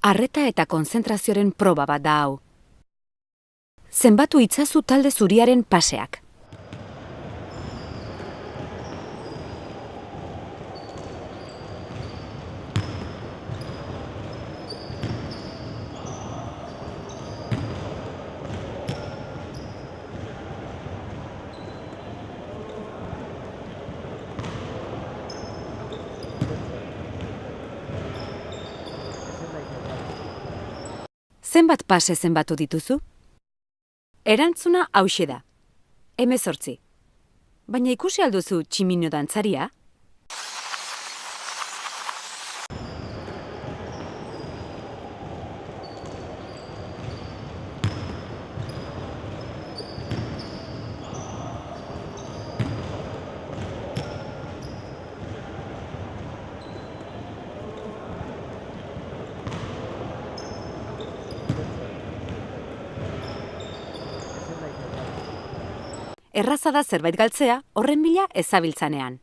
Arreta eta konzentrazioaren proba bat da hau. Zenbatu itzazu talde zuriaren paseak. Zenbat pase zenbatu dituzu? Erantzuna hauxe da. 18. Baina ikusi alduzu tximino dantzaria? Erraza da zerbait galtzea, horren bila ez zabiltzanean.